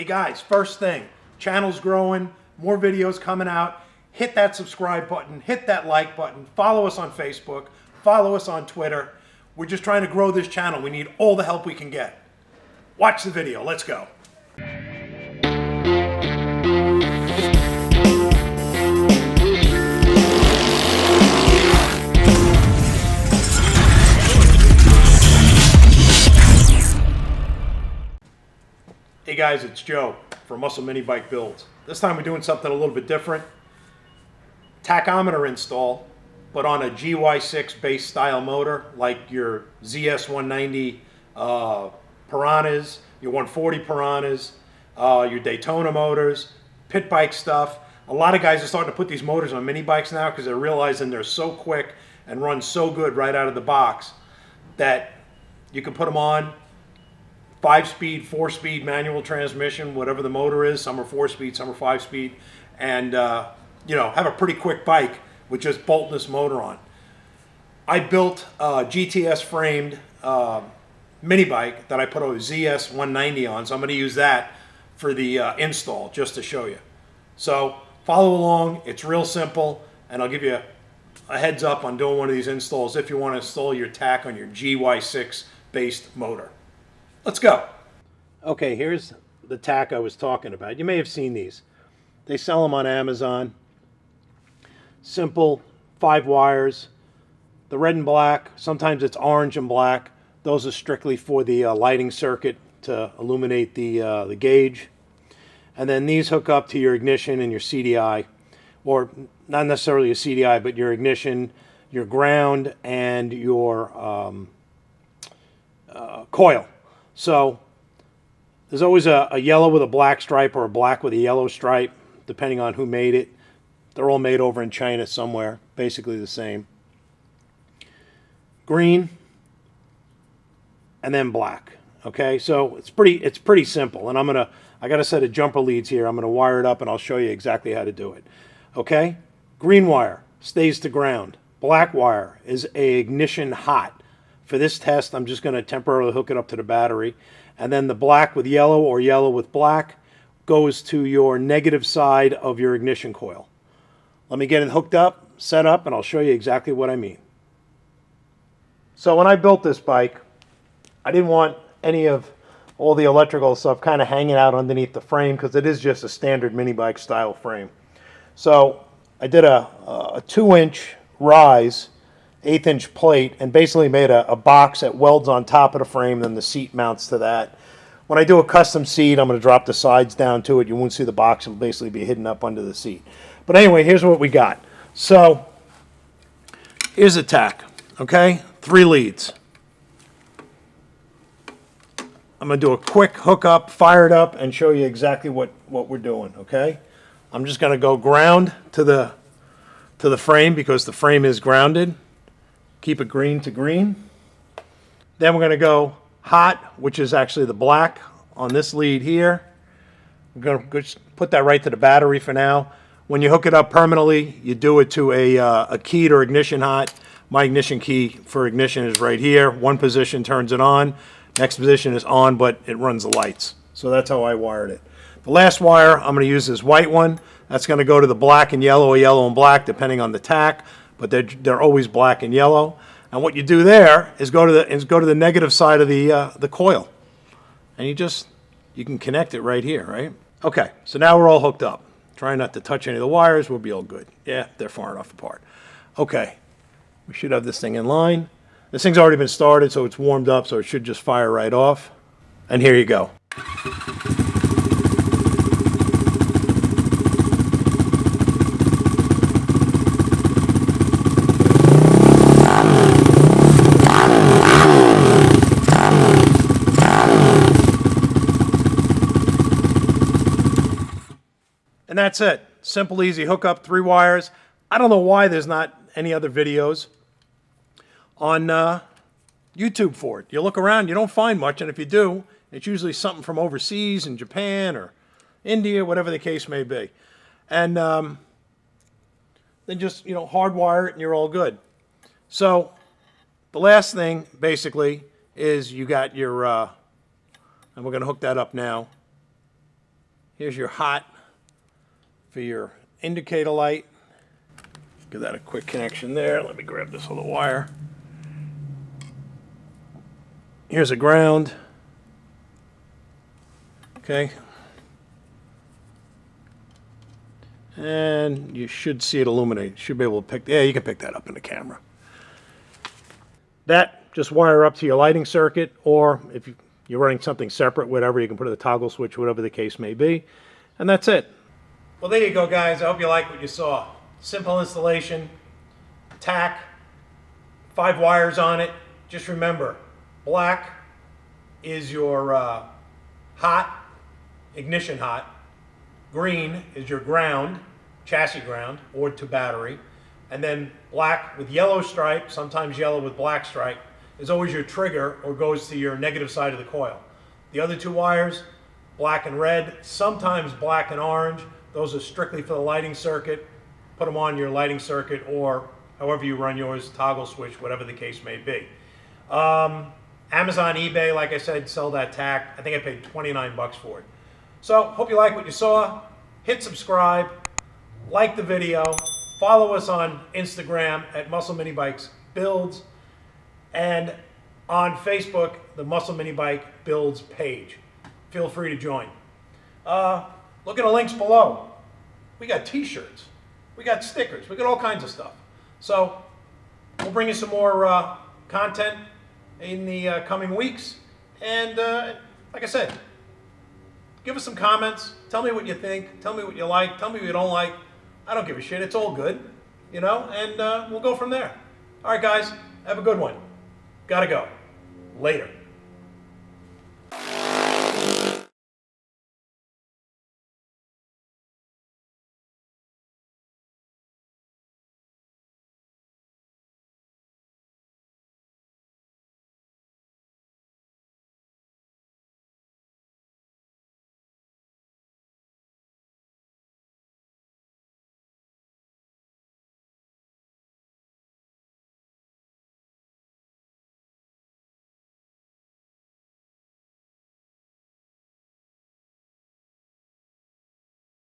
Hey guys, first thing, channel's growing, more videos coming out. Hit that subscribe button, hit that like button, follow us on Facebook, follow us on Twitter. We're just trying to grow this channel. We need all the help we can get. Watch the video, let's go. Hey guys, it's Joe from Muscle Minibike Builds. This time we're doing something a little bit different. Tachometer install, but on a GY6 base style motor like your ZS190 Pirhanas, your 140 Pirhanas, your Daytona motors, pit bike stuff. A lot of guys are starting to put these motors on mini bikes now because they're realizing they're so quick and run so good right out of the box that you can put them on 5-speed, 4-speed manual transmission, whatever the motor is. Some are 4-speed, some are 5-speed, and you know, have a pretty quick bike with just bolting this motor on. I built a GTS framed mini bike that I put a ZS190 on, so I'm going to use that for the install just to show you. So follow along, it's real simple, and I'll give you a heads up on doing one of these installs if you want to install your Tach on your GY6 based motor. Let's go. Okay, here's the Tach I was talking about. You may have seen these. They sell them on Amazon. Simple, 5 wires. The red and black, sometimes it's orange and black. Those are strictly for the lighting circuit to illuminate the gauge. And then these hook up to your ignition and your CDI, or not necessarily your CDI, but your ignition, your ground, and your coil. So there's always a yellow with a black stripe or a black with a yellow stripe, depending on who made it. They're all made over in China somewhere, basically the same. Green, and then black. Okay, so it's pretty simple. And I got a set of jumper leads here. I'm gonna wire it up and I'll show you exactly how to do it. Okay, green wire stays to ground. Black wire is a ignition hot. For this test, I'm just going to temporarily hook it up to the battery. And then the black with yellow or yellow with black goes to your negative side of your ignition coil. Let me get it hooked up, set up, and I'll show you exactly what I mean. So when I built this bike, I didn't want any of all the electrical stuff kind of hanging out underneath the frame because it is just a standard mini bike style frame. So I did a 2-inch rise, 1/8-inch plate, and basically made a box that welds on top of the frame, then the seat mounts to that. When I do a custom seat, I'm going to drop the sides down to it. You won't see the box. It'll basically be hidden up under the seat. But anyway, here's what we got. So here's a Tach, okay? 3 leads. I'm going to do a quick hookup, fire it up, and show you exactly what we're doing, okay? I'm just going to go ground to the frame because the frame is grounded. Keep it green to green. Then we're going to go hot, which is actually the black on this lead here. I'm going to put that right to the battery for now. When you hook it up permanently, you do it to a keyed or ignition hot. My ignition key for ignition is right here. One position turns it on. Next position is on, but it runs the lights. So that's how I wired it. The last wire, I'm going to use this white one. That's going to go to the black and yellow or yellow and black, depending on the Tach. But they're always black and yellow. And what you do there is go to the negative side of the coil, and you can connect it right here, right? Okay, so now we're all hooked up. Try not to touch any of the wires. We'll be all good. Yeah, they're far enough apart. Okay, we should have this thing in line. This thing's already been started, so it's warmed up, so it should just fire right off. And here you go. And that's it. Simple, easy hookup, 3 wires. I don't know why there's not any other videos on YouTube for it. You look around, you don't find much, and if you do, it's usually something from overseas in Japan or India, whatever the case may be. And then just, hardwire it and you're all good. So the last thing, basically, is you got your, and we're going to hook that up now. Here's your hot for your indicator light. Give that a quick connection there. Let me grab this other wire. Here's a ground. Okay. And you should see it illuminate. You should be able to pick, yeah, you can pick that up in the camera. That, just wire up to your lighting circuit, or if you're running something separate, whatever, you can put a toggle switch, whatever the case may be. And that's it. Well, there you go, guys. I hope you like what you saw. Simple installation, Tach, 5 wires on it. Just remember, black is your hot, ignition hot. Green is your ground, chassis ground, or to battery. And then black with yellow stripe, sometimes yellow with black stripe, is always your trigger or goes to your negative side of the coil. The other 2 wires, black and red, sometimes black and orange. Those are strictly for the lighting circuit. Put them on your lighting circuit or however you run yours, toggle switch, whatever the case may be. Amazon, eBay, like I said, sell that Tach. I think I paid 29 bucks for it. So, hope you like what you saw. Hit subscribe, like the video, follow us on Instagram at Muscle Minibikes Builds, and on Facebook, the Muscle Minibike Builds page. Feel free to join. Look at the links below. We got t-shirts, we got stickers, we got all kinds of stuff. So we'll bring you some more content in the coming weeks. And like I said, give us some comments. Tell me what you think. Tell me what you like. Tell me what you don't like. I don't give a shit. It's all good, you know, and we'll go from there. All right, guys, have a good one. Gotta go. Later.